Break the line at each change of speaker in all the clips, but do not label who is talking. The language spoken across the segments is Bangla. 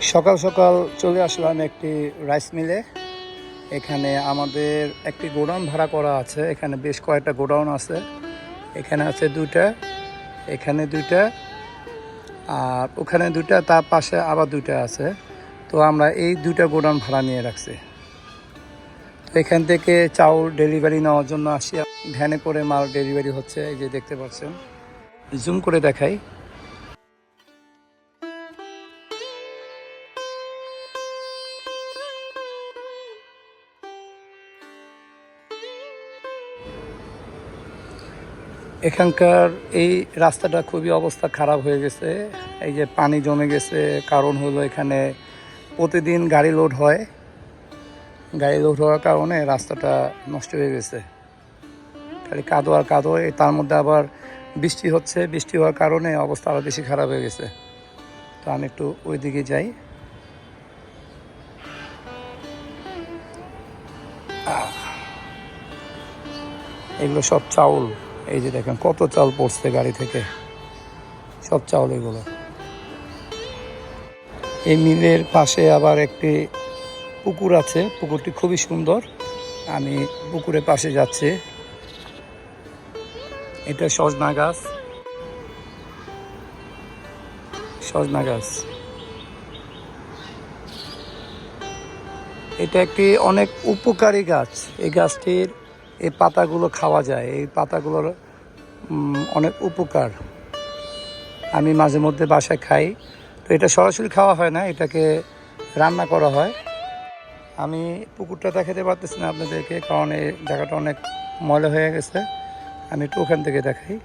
সকাল সকাল চলে আসলাম একটি রাইস মিলে। এখানে আমাদের একটি গোডাউন ভাড়া করা আছে। এখানে বেশ কয়েকটা গোডাউন আছে। এখানে আছে দুইটা, এখানে দুইটা, আর ওখানে দুইটা, তার পাশে আবার দুইটা আছে। তো আমরা এই দুইটা গোডাউন ভাড়া নিয়ে রাখছি। তো এখান থেকে চাউল ডেলিভারি নেওয়ার জন্য আসি। ভ্যানে করে মাল ডেলিভারি হচ্ছে, এই যে দেখতে পাচ্ছেন। জুম করে দেখাই। এখানকার এই রাস্তাটা খুবই অবস্থা খারাপ হয়ে গেছে। এই যে পানি জমে গেছে, কারণ হলো এখানে প্রতিদিন গাড়ি লোড হয়। গাড়ি লোড হওয়ার কারণে রাস্তাটা নষ্ট হয়ে গেছে, খালি কাদো আর কাদো। তার মধ্যে আবার বৃষ্টি হচ্ছে, বৃষ্টি হওয়ার কারণে অবস্থা আরও বেশি খারাপ হয়ে গেছে। তো আমি একটু ওই দিকে যাই। এগুলো সব চাউল, এই যে দেখেন কত চাল পড়ছে গাড়ি থেকে, সব চাউল এগুলো। এই মিলের পাশে আবার একটি পুকুর আছে, পুকুরটি খুবই সুন্দর। আমি পুকুরের পাশে যাচ্ছি। এটা সজনা গাছ, সজনা গাছ। এটা একটি অনেক উপকারী গাছ। এই গাছটির এই পাতাগুলো খাওয়া যায়, এই পাতাগুলোর অনেক উপকার। আমি মাঝে মধ্যে বাসায় খাই। তো এটা সরাসরি খাওয়া হয় না, এটাকে রান্না করা হয়। আমি পুকুরটা দেখাতে পারতেছি না আপনাদেরকে, কারণ এই জায়গাটা অনেক ময়লা হয়ে গেছে। আমি একটু ওখান থেকে দেখাই।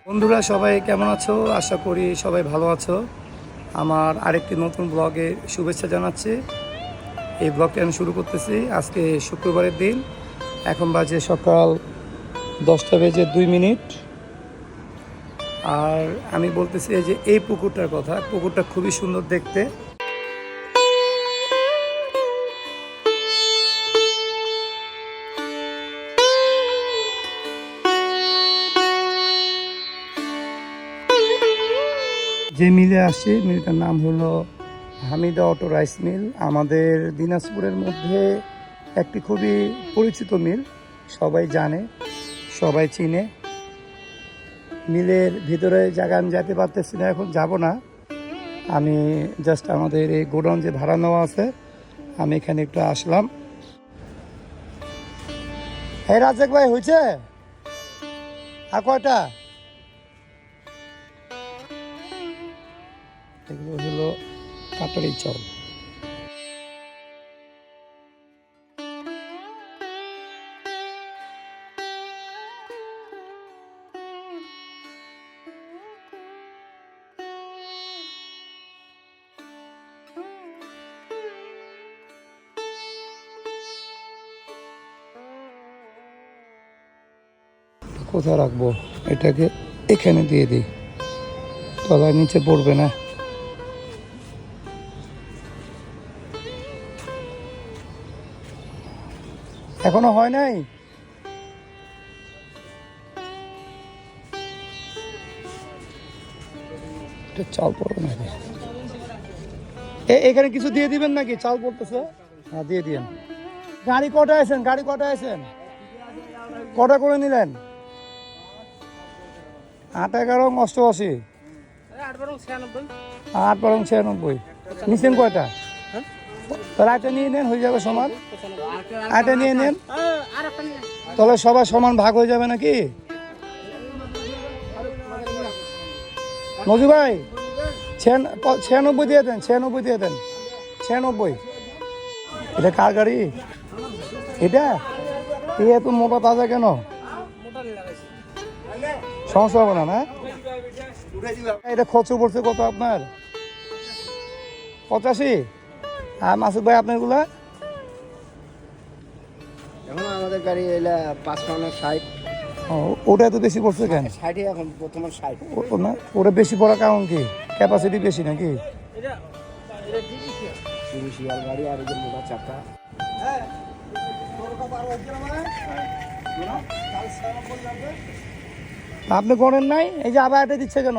বন্ধুরা সবাই কেমন আছো? আশা করি সবাই ভালো আছো। আমার আরেকটি নতুন ব্লগে শুভেচ্ছা জানাচ্ছি। এই ব্লগটি আমি শুরু করতেছি আজকে শুক্রবারের দিন। এখন বাজে সকাল 10:02। আর আমি বলতেছি যে এই পুকুরটার কথা। পুকুরটা খুবই সুন্দর দেখতে। যে মিলে আসছি, মিলটার নাম হলো হামিদা অটো রাইস মিল। আমাদের দিনাজপুরের মধ্যে একটি খুবই পরিচিত মিল, সবাই জানে, সবাই চিনে। মিলের ভিতরে জায়গা আমি যেতে পারতেছি না, এখন যাব না। আমি জাস্ট আমাদের এই গোডাউন যে ভাড়া নেওয়া আছে, আমি এখানে একটু আসলাম। এই রাজেক ভাই, হয়েছে আর কয়টা? এগুলো হলো কাটারি চাউল। কোথায় রাখবো এটাকে? এখানে দিয়ে দিই, তলার নিচে পড়বে না। এখনো হয় নাই। চাল পড়বে নাকি? এখানে কিছু দিয়ে দিবেন নাকি? চাল পড়তেছে। হ্যাঁ, দিয়ে দিন। গাড়ি কটা আছেন? গাড়ি কটা আছেন? কটা করে নিলেন? 8, 11, 88, 8, 12, 96। নিচ্ছেন কয়টা? তাহলে আটটা নিয়ে নেন, হয়ে যাবে সমান। আটটা নিয়ে নেন, তাহলে সবার সমান ভাগ হয়ে যাবে নাকি? মজু ভাই, 96 দিয়ে দেন, 96 দিয়ে দেন, 96। এটা কার গাড়ি? এটা এত মোটা তাজা কেন? সমস্যা হবে না? না, এটা খরচ পড়ছে কত আপনার? 85। আর মাসুদ ভাই আপনারগুলা?
এখন আমাদের গাড়ি এলা 55-60।
ওটা এত বেশি পড়ছে কেন?
60 এখন বর্তমান 60
না, ওটা বেশি পড়ার কারণ কি? ক্যাপাসিটি বেশি নাকি?
সিরিয়াল গাড়ি আর এদের মোটা চাকা।
আপনি করেন নাই? এই যে আবার এটা দিচ্ছে কেন?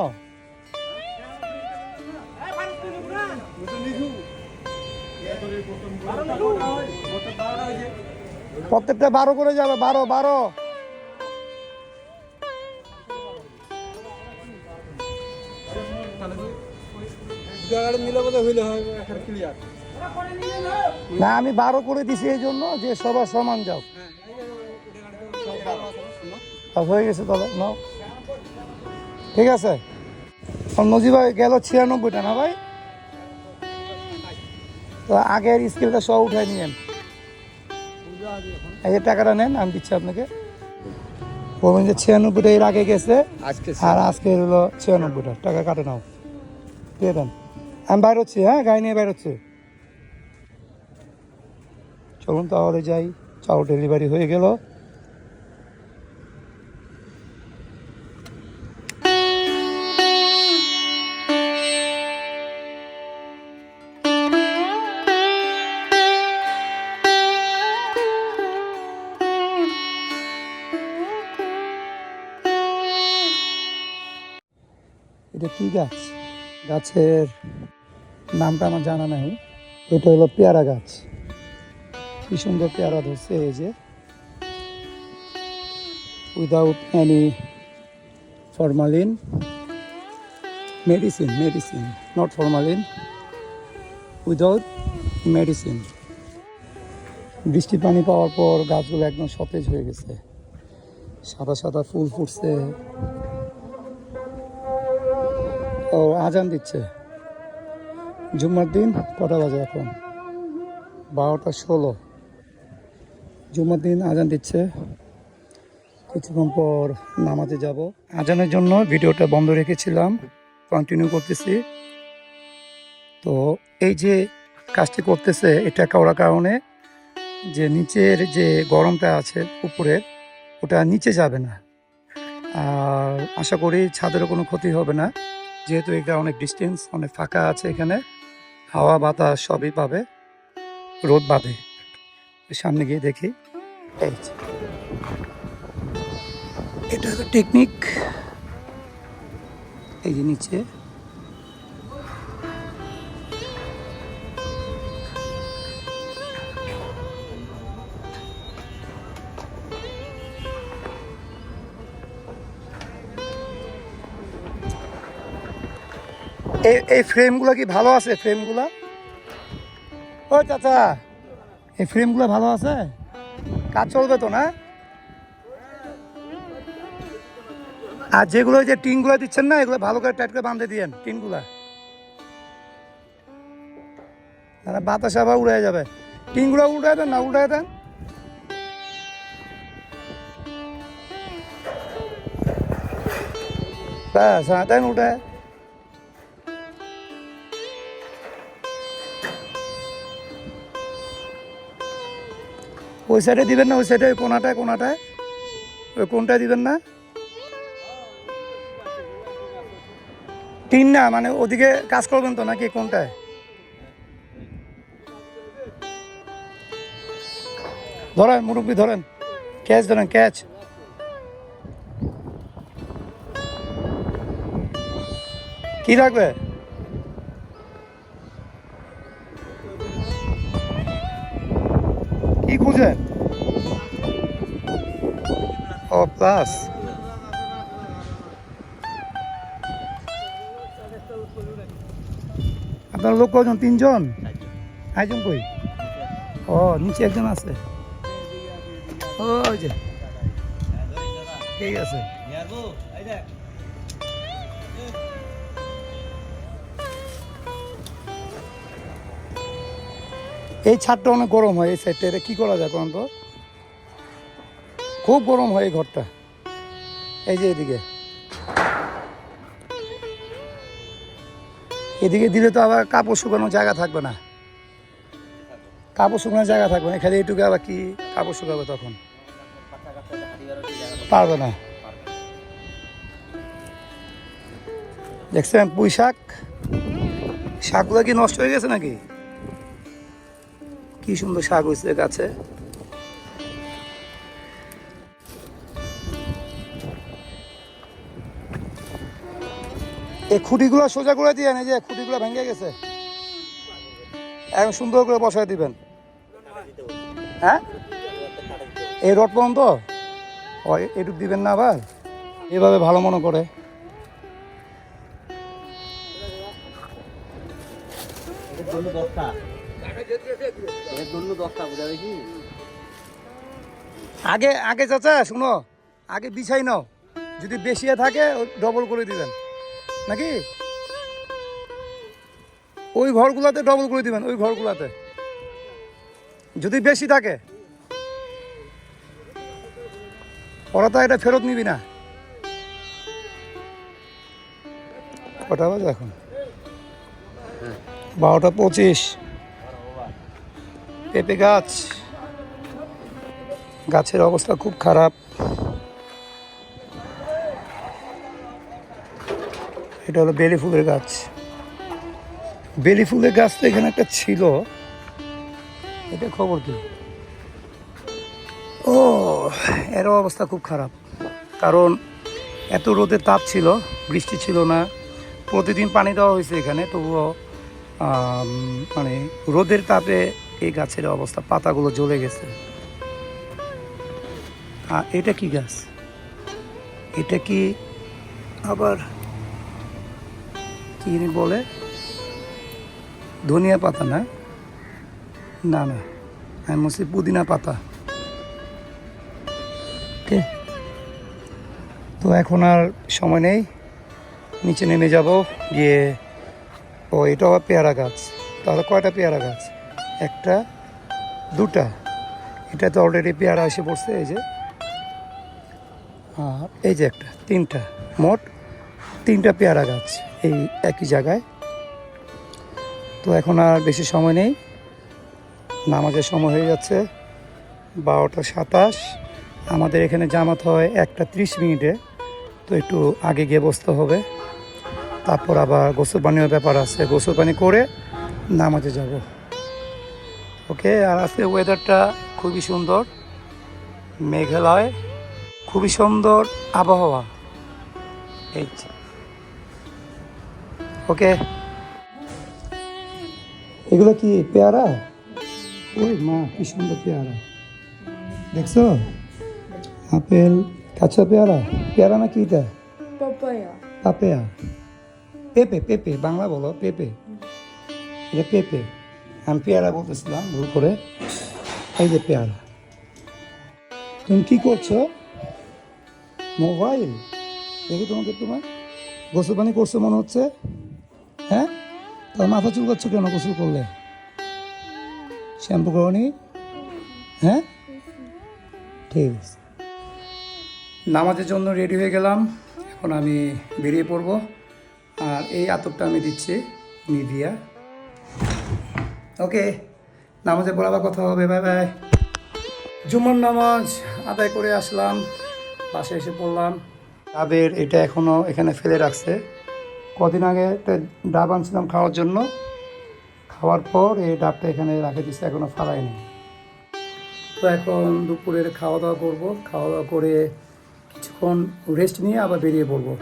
প্রত্যেকটা 12 করে যাবে, 12। না আমি 12 করে দিছি এই জন্য যে সবার সমান যাও। হয়ে গেছে তাহলে নাও, ঠিক আছে। নজিব ভাই গেল 96টা না ভাই? তো আগের স্কেলটা সব উঠাই নিয়েন, এই যে টাকাটা নেন, আমি দিচ্ছি আপনাকে। বলবেন যে 96টা এর আগে গেছে, আর আজকে হলো 96টা টাকা কাটে নাও, দিয়ে দেন। আমি বাইর হচ্ছি, হ্যাঁ গাড়ি নিয়ে বাইর হচ্ছে। চলুন তাহলে যাই, চাও ডেলিভারি হয়ে গেল। এটা কি গাছ? গাছের নামটা আমার জানা নাই। এটা হলো পেয়ারা গাছ, কি সুন্দর পেয়ারা ধরছে, এই যে without any formalin medicine, not formalin, without medicine. বৃষ্টি পানি পাওয়ার পর গাছগুলো একদম সতেজ হয়ে গেছে, সাদা সাদা ফুল ফুটছে। ও আজান দিচ্ছে, জুম্মার দিন কটা বাজে এখন? 12টা 16। জুম্মার দিন আজান দিচ্ছে, কিছুক্ষণ পর নামাজে যাব। আজানের জন্য ভিডিওটা বন্ধ রেখেছিলাম, কন্টিনিউ করতেছি। তো এই যে কাজটি করতেছে, এটা করার কারণে যে নিচের যে গরমটা আছে উপরের, ওটা নিচে যাবে না, আর আশা করি ছাদেরও কোনো ক্ষতি হবে না, যেহেতু এটা অনেক ডিস্টেন্স, অনেক ফাঁকা আছে, এখানে হাওয়া বাতাস সবই পাবে, রোদ বাঁধে। সামনে গিয়ে দেখি, এই যে এটা হলো টেকনিক। এই যে নিচে এই ফ্রেমগুলো কি ভালো আছে? ফ্রেমগুলো, ও চাচা, এই ফ্রেমগুলো ভালো আছে? কাজ চলবে তো না? আর যেগুলো যে টিনগুলো দিচ্ছেন না, এগুলো ভালো করে টাইট করে বাঁধে দিয়েন টিনগুলা, বাতাস আবার উড়ে যাবে। টিনগুলো উল্টায় দেন না, উল্টায় দেন। ব্যাস, হ্যাঁ দেন উল্টায়। ওই সাইডে দিবেন না, ওই সাইডে কোনাটায়, ওই কোনটায় দিবেন না, টিন না, মানে ওদিকে কাজ করবেন তো নাকি কোনটায়? ধরেন মুরব্বী, ধরেন ক্যাচ, ধরেন ক্যাচ। কি লাগবে? কি খুঁজেন? ও প্লাস, আপনার লোক কজন? 3 জন? 5 জন কই? ও নিচে একজন আছে, ওই যে, ঠিক আছে। এই ছাদটা অনেক গরম হয়, এই সাইডটা, এটা কি করা যায় কোন তো? খুব গরম হয় এই ঘরটা। এই যে এদিকে দিলে তো আবার কাপড় শুকানোর জায়গা থাকবে না, খালি এইটুকু আবার কি কাপড় শুকাবে তখন? পারবে না। দেখছেন পুঁই শাক, শাকগুলো কি নষ্ট হয়ে গেছে নাকি? কি সুন্দর শাক হয়েছে গাছে। এই খুঁটিগুলো সোজা করে দিয়ে, এই যে খুঁটিগুলো ভেঙে গেছে, এখন সুন্দর করে বসায় দিবেন। হ্যাঁ এই রড পর্যন্ত ও এটুক দিবেন না আবার এভাবে ভালো মনে করে। আগে আগে চাচা শুনো, আগে বিছাই নাও, যদি বেশি থাকে ডবল করে দিবেন নাকি, ওই ঘরগুলাতে ডবল করে দিবেন, ওই ঘরগুলাতে যদি বেশি থাকে। ওরা তো এটা ফেরত নিবি না। কটা বাজে এখন? 12:25। পেঁপে গাছ, গাছের অবস্থা খুব খারাপ। এটা হলো বেলি ফুলের গাছ। বেলি ফুলের গাছ তো এখানে একটা ছিল, এটা খবর কি? ও, এর অবস্থা খুব খারাপ, কারণ এত রোদের তাপ ছিল, বৃষ্টি ছিল না, প্রতিদিন পানি দেওয়া হয়েছে এখানে, তবুও মানে রোদের তাপে এই গাছের অবস্থা, পাতাগুলো জ্বলে গেছে। এটা কি গাছ? এটা কি আবার কি বলে? ধনিয়া পাতা না? না না, আমি বলছি পুদিনা পাতা। ওকে, তো এখন আর সময় নেই, নিচে নেমে যাব গিয়ে। ও, এটা আবার পেয়ারা গাছ। তাহলে কয়টা পেয়ারা গাছ? একটা, দুটা। এটা তো অলরেডি পেয়ারা এসে পড়ছে, এই যে, আর এই যে একটা, তিনটা, মোট 3টা পেয়ারা গাছ এই একই জায়গায়। তো এখন আর বেশি সময় নেই, নামাজের সময় হয়ে যাচ্ছে 12:27। আমাদের এখানে জামাত হয় 1:30। তো একটু আগে গিয়ে বসতে হবে, তারপর আবার গোসল পানির ব্যাপার আছে, গোসল পানি করে নামাজে যাব। ওকে, আর আজকে ওয়েদারটা খুবই সুন্দর, মেঘালয়, খুবই সুন্দর আবহাওয়া। এই ওকে, এগুলো কি পেয়ারা? ওই মা, কি সুন্দর পেয়ারা দেখছো? আপেল, কাঁচা পেয়ারা, পেয়ারা না কি এটা? পাপেয়া, পেঁপে, পেঁপে বাংলা বলো, পেঁপে, এটা পেঁপে, আমি পেয়ারা বলতেছিলাম ভুল করে। এই যে পেয়ারা। তুমি কি করছো? মোবাইল দেখি তোমাকে, তোমার গোসল পানি করছো মনে হচ্ছে। হ্যাঁ, তার মাথা চুলকাচ্ছ কেন গোসল করলে? শ্যাম্পু করনি? হ্যাঁ, ঠিক আছে। নামাজের জন্য রেডি হয়ে গেলাম, এখন আমি বেরিয়ে পড়ব। আর এই আতরটা আমি দিচ্ছি, নিভিয়া। ওকে, নামাজে পড়াবার কথা হবে, বাই বাই। জুমার নামাজ আদায় করে আসলাম, বাসায় এসে পড়লাম। ডাবের এটা এখনও এখানে ফেলে রাখছে, কদিন আগে একটা ডাব আনছিলাম খাওয়ার জন্য, খাওয়ার পর এই ডাবটা এখানে রাখে দিচ্ছে, এখনও ফালাইনি। তো এখন দুপুরের খাওয়া দাওয়া করবো, খাওয়া দাওয়া করে কিছুক্ষণ রেস্ট নিয়ে আবার বেরিয়ে পড়বো।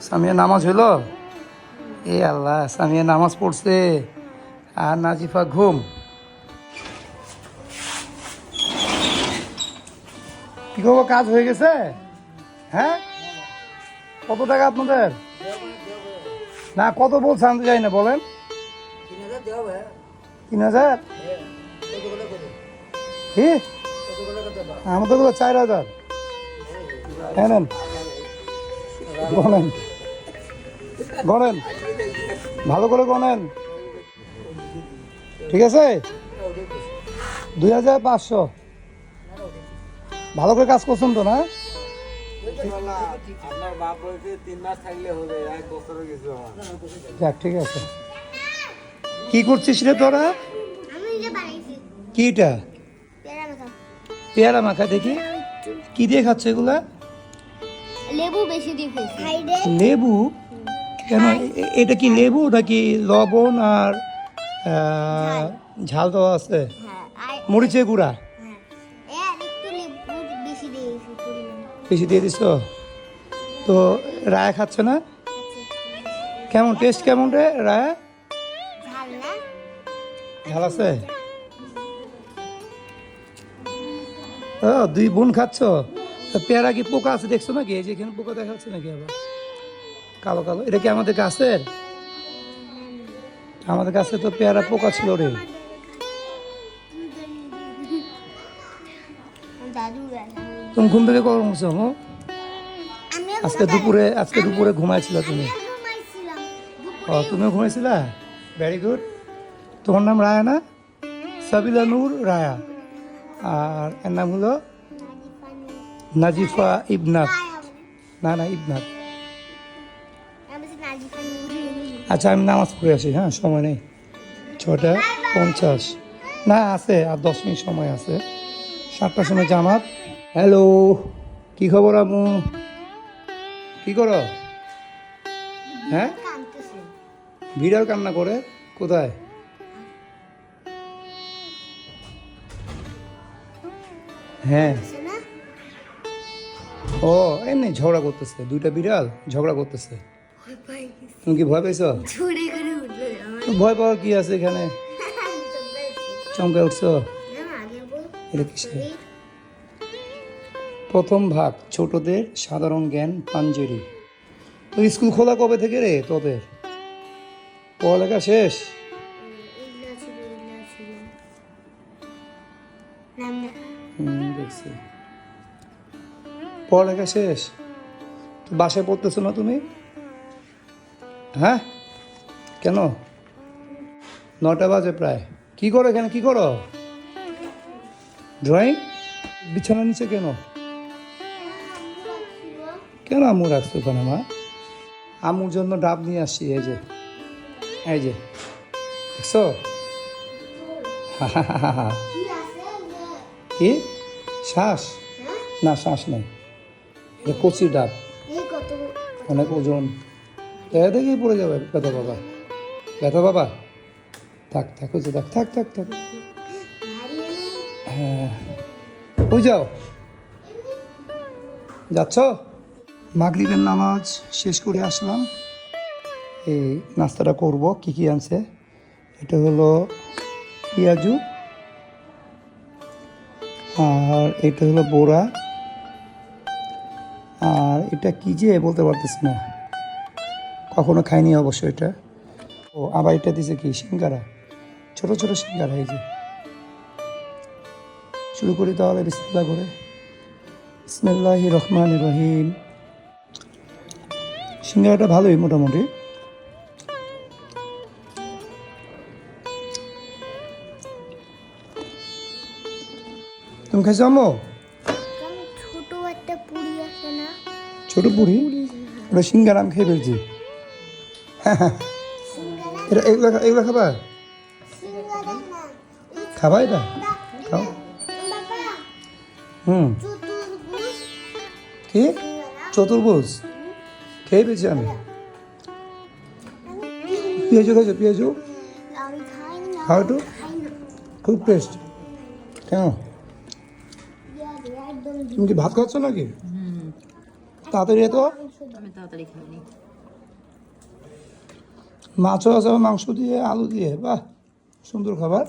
সামিয়া নামাজ হইলো? এ আল্লাহ, সামিয়া নামাজ পড়ছে আর নাজিফা ঘুম। কি করবো, কাজ হয়ে গেছে? হ্যাঁ, কত টাকা আপনাদের? না, কত বলছে আনতে যাই না, বলেন। 3,000? কি আমাদের 4,000? হ্যাঁ, নেন, গনেন গনেন, ভালো করে গনেন, ঠিক আছে? 2,500। ভালো করে কাজ করছেন তো, না? যাক, ঠিক আছে। কি করছিস রে তোরা? কিটা? পেয়ারা মাখা। দেখি কি দিয়ে খাচ্ছে এগুলা?
লেবু বেশি দিয়ে ফেলছি।
লেবু কেন? এটা কি লেবু নাকি লবণ আর ঝাল দেওয়া আছে? মরিচের গুঁড়া বেশি দিয়ে দিস? তো রায়া খাচ্ছে না? কেমন টেস্ট, কেমন রে রায়া? ঝাল আছে? ও 2 বোন খাচ্ছ? তা পেয়ারা কি পোকা আছে দেখছো নাকি? এই যে এখানে পোকা দেখা যাচ্ছে নাকি আবার কালো কালো? এটা কি আমাদের গাছের? আমাদের কাছে তো পেয়ারা পোকা ছিল রে।
দাদু
তুমি ঘুম থেকে কখন উঠছো?
আমি
আজকে দুপুরে ঘুমাইছিল তুমি?
ঘুমাইছিলাম
ও তুমিও ঘুমাইছিলা? Very good. তোমার নাম রায়া না? সাবিলা নূর রায়া। আর এর নাম হলো নাজিফা ইবনাত। না না ইবনাত। আচ্ছা আমি নামাজ পড়ে আসি, হ্যাঁ সময় নেই, 6:50। না আছে আর 10 মিনিট সময় আছে, 7টার সময় জামাত। হ্যালো, কি খবর আমু? কি করো? হ্যাঁ বিড়াল কান্না করে? কোথায়? হ্যাঁ ও এমনি ঝগড়া করতেছে, 2টা বিড়াল ঝগড়া করতেছে। তুমি কি ভয় পেয়েছো? ভয় পাওয়ার কি আছে এখানে? চমকে উঠছো? এটা কিসে? প্রথম ভাগ, ছোটদের সাধারণ জ্ঞান পাঞ্জেরি। তো স্কুল খোলা কবে থেকে রে তোদের? পড়ালেখা শেষ? দেখছি পড়ালেখা শেষ। তো বাসায় পড়তেছো না তুমি? হ্যাঁ কেন? 9টা বাজে প্রায়। কি করো এখানে, কি করো? ড্রয়িং? বিছানার নিচে কেন? কেন আম্মু রাখছো ওখানে মা? আম্মুর জন্য ডাব নিয়ে আসছি, এই যে দেখছো? কি শ্বাস? না শ্বাস নেই, এটা কচি ডাব, অনেক ওজন। এটা দেখেই পড়ে যাবে। ব্যথা বাবা, ব্যথা বাবা, থাক থাক হয়েছে, থাক থাক থাক থাক। হ্যাঁ ওই যাও, যাচ্ছ? মাগরিবের নামাজ শেষ করে আসলাম, এই নাস্তাটা করব। কি কি আনছে? এটা হলো পেঁয়াজু, আর এটা হলো বোড়া, আর এটা কি যে বলতে পারতেছি না, কখনো খাইনি অবশ্য এটা। ও আবার এটা দিছে কি সিঙ্গারা, ছোট ছোট সিঙ্গারা। এই যে শুরু করি তাহলে বিসমিল্লাহ করে। বিসমিল্লাহির রহমানির রহিম। সিঙ্গারাটা ভালোই মোটামুটি। তুমি খাইছো আম্মু?
ছোট একটা পুরি আছে না?
ছোট পুরি? ওটা সিঙ্গারা আমি খেয়ে ফেলছি। এটা এগুলো খাবা? খাবা এটা? খাও। কি চতুর্ভুজ? খেয়ে ফেলছি আমি। পেঁয়াজু খাইছো? পেঁয়াজু খাও একটু, খুব টেস্ট। কেন তুমি কি ভাত খাচ্ছ নাকি? তাড়াতাড়ি তো
আমি তাড়াতাড়ি খাইনি।
মাছও আছে, মাংস দিয়ে আলু দিয়ে, বাহ সুন্দর খাবার।